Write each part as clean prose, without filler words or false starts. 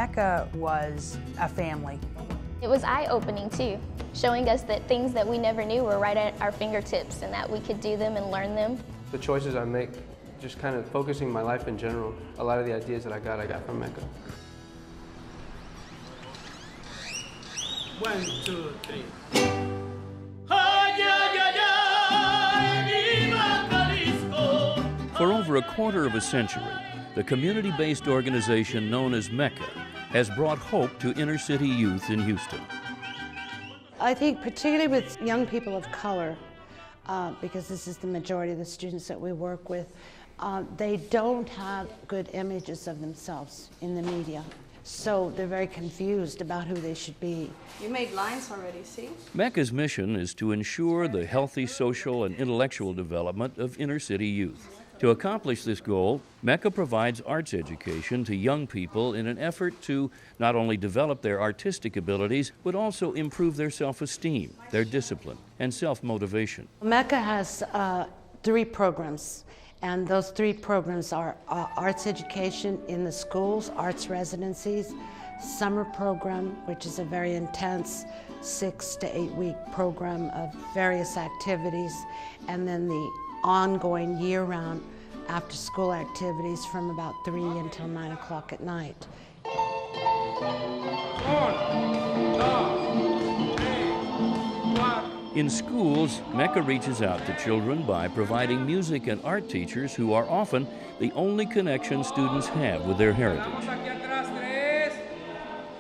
Meca was a family. It was eye-opening too, showing us that things that we never knew were right at our fingertips and that we could do them and learn them. The choices I make, just kind of focusing my life in general, a lot of the ideas that I got from Meca. 1, 2, 3. For over a quarter of a century, the community-based organization known as Meca has brought hope to inner-city youth in Houston. I think particularly with young people of color, because this is the majority of the students that we work with, they don't have good images of themselves in the media. So they're very confused about who they should be. You made lines already, see? Meca's mission is to ensure the healthy social and intellectual development of inner-city youth. To accomplish this goal, Meca provides arts education to young people in an effort to not only develop their artistic abilities, but also improve their self-esteem, their discipline, and self-motivation. Meca has 3 programs, and those 3 programs are arts education in the schools, arts residencies, summer program, which is a very intense 6 to 8 week program of various activities, and then the ongoing year-round after-school activities from about 3 until 9 o'clock at night. In schools, Meca reaches out to children by providing music and art teachers who are often the only connection students have with their heritage.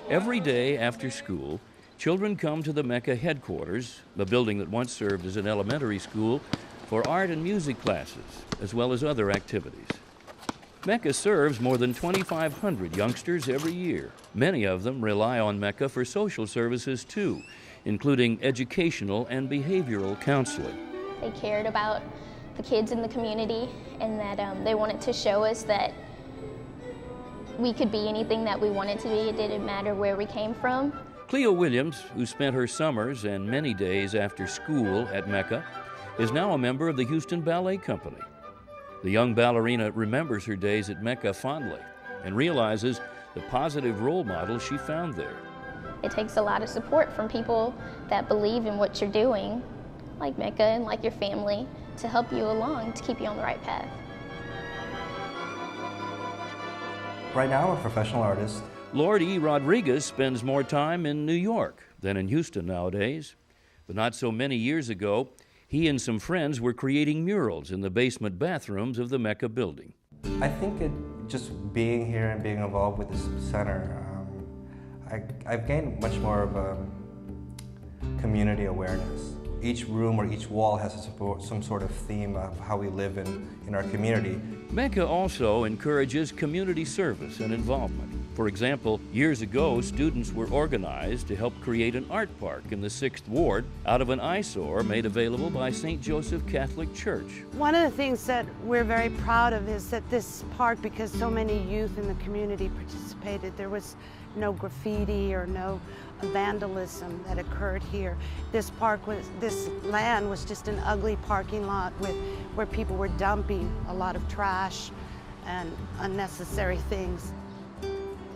Every day after school, children come to the Meca headquarters, the building that once served as an elementary school, for art and music classes, as well as other activities. Meca serves more than 2,500 youngsters every year. Many of them rely on Meca for social services too, including educational and behavioral counseling. They cared about the kids in the community and that they wanted to show us that we could be anything that we wanted to be. It didn't matter where we came from. Cleo Williams, who spent her summers and many days after school at Meca, is now a member of the Houston Ballet Company. The young ballerina remembers her days at Meca fondly and realizes the positive role model she found there. It takes a lot of support from people that believe in what you're doing, like Meca and like your family, to help you along, to keep you on the right path. Right now, I'm a professional artist. Lord E. Rodriguez spends more time in New York than in Houston nowadays. But not so many years ago, he and some friends were creating murals in the basement bathrooms of the Meca building. I think just being here and being involved with this center, I've gained much more of a community awareness. Each room or each wall has some sort of theme of how we live in our community. Meca also encourages community service and involvement. For example, years ago, students were organized to help create an art park in the 6th Ward out of an eyesore made available by St. Joseph Catholic Church. One of the things that we're very proud of is that this park, because so many youth in the community participated, there was no graffiti or no vandalism that occurred here. This land was just an ugly parking lot where people were dumping a lot of trash and unnecessary things.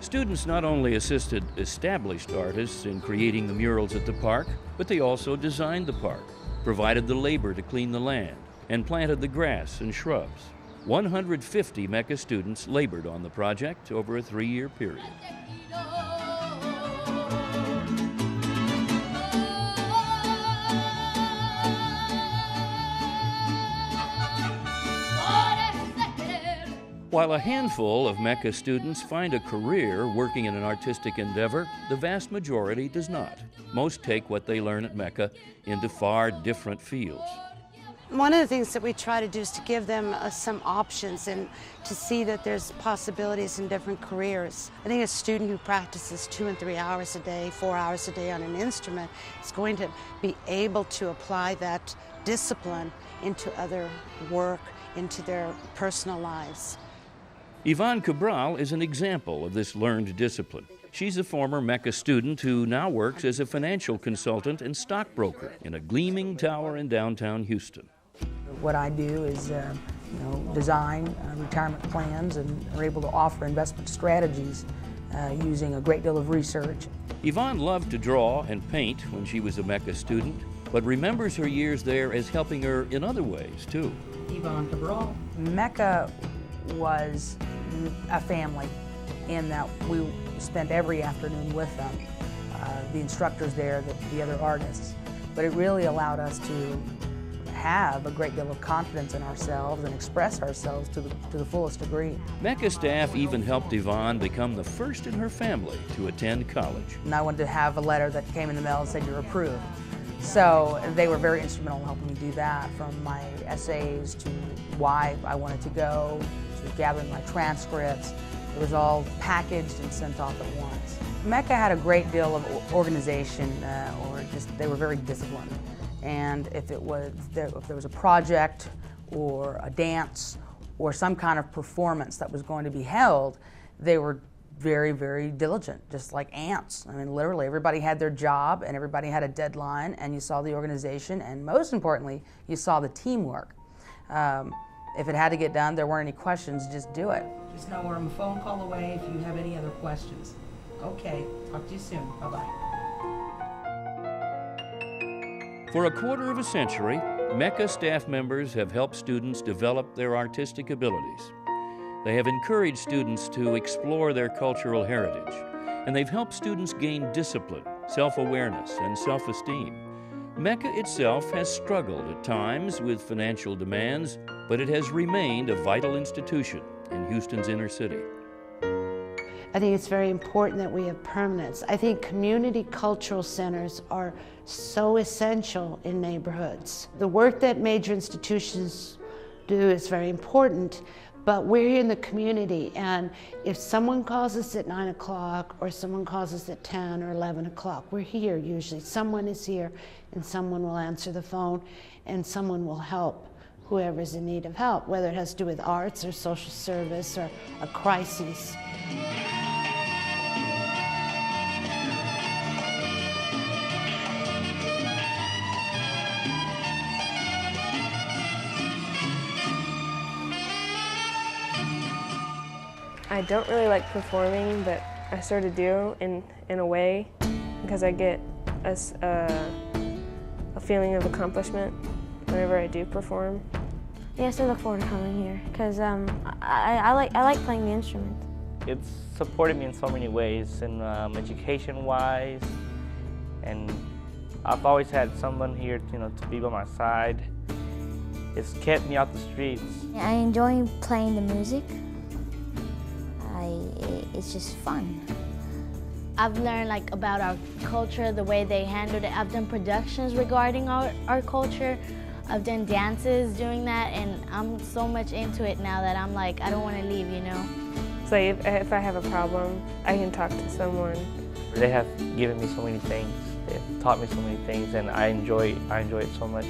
Students not only assisted established artists in creating the murals at the park, but they also designed the park, provided the labor to clean the land, and planted the grass and shrubs. 150 Meca students labored on the project over a 3-year period. While a handful of Meca students find a career working in an artistic endeavor, the vast majority does not. Most take what they learn at Meca into far different fields. One of the things that we try to do is to give them some options and to see that there's possibilities in different careers. I think a student who practices 2 and 3 hours a day, 4 hours a day on an instrument is going to be able to apply that discipline into other work, into their personal lives. Yvonne Cabral is an example of this learned discipline. She's a former Meca student who now works as a financial consultant and stockbroker in a gleaming tower in downtown Houston. What I do is design retirement plans and are able to offer investment strategies using a great deal of research. Yvonne loved to draw and paint when she was a Meca student, but remembers her years there as helping her in other ways, too. Yvonne Cabral. Meca was a family in that we spent every afternoon with them, the instructors there, the other artists. But it really allowed us to have a great deal of confidence in ourselves and express ourselves to the fullest degree. Meca staff even helped Yvonne become the first in her family to attend college. And I wanted to have a letter that came in the mail and said you're approved. So they were very instrumental in helping me do that, from my essays to why I wanted to go, to gathering my transcripts. It was all packaged and sent off at once. Meca had a great deal of organization, they were very disciplined. And if there was a project or a dance or some kind of performance that was going to be held, they were very, very diligent, just like ants. I mean, literally, everybody had their job and everybody had a deadline, and you saw the organization, and most importantly, you saw the teamwork. If it had to get done, there weren't any questions, just do it. Just know we're a phone call away if you have any other questions. Okay, talk to you soon. Bye-bye. For a quarter of a century, Meca staff members have helped students develop their artistic abilities. They have encouraged students to explore their cultural heritage, and they've helped students gain discipline, self-awareness, and self-esteem. Meca itself has struggled at times with financial demands, but it has remained a vital institution in Houston's inner city. I think it's very important that we have permanence. I think community cultural centers are so essential in neighborhoods. The work that major institutions do is very important, but we're in the community, and if someone calls us at 9 o'clock or someone calls us at 10 or 11 o'clock, we're here usually. Someone is here and someone will answer the phone and someone will help whoever's in need of help, whether it has to do with arts or social service or a crisis. I don't really like performing, but I sort of do in a way, because I get a feeling of accomplishment whenever I do perform. Yes, I look forward to coming here because I like playing the instrument. It's supported me in so many ways, and education-wise, and I've always had someone here, to be by my side. It's kept me off the streets. I enjoy playing the music. It's just fun. I've learned about our culture, the way they handled it. I've done productions regarding our culture. I've done dances doing that, and I'm so much into it now that I'm I don't want to leave, So if I have a problem, I can talk to someone. They have given me so many things. They've taught me so many things, and I enjoy it so much.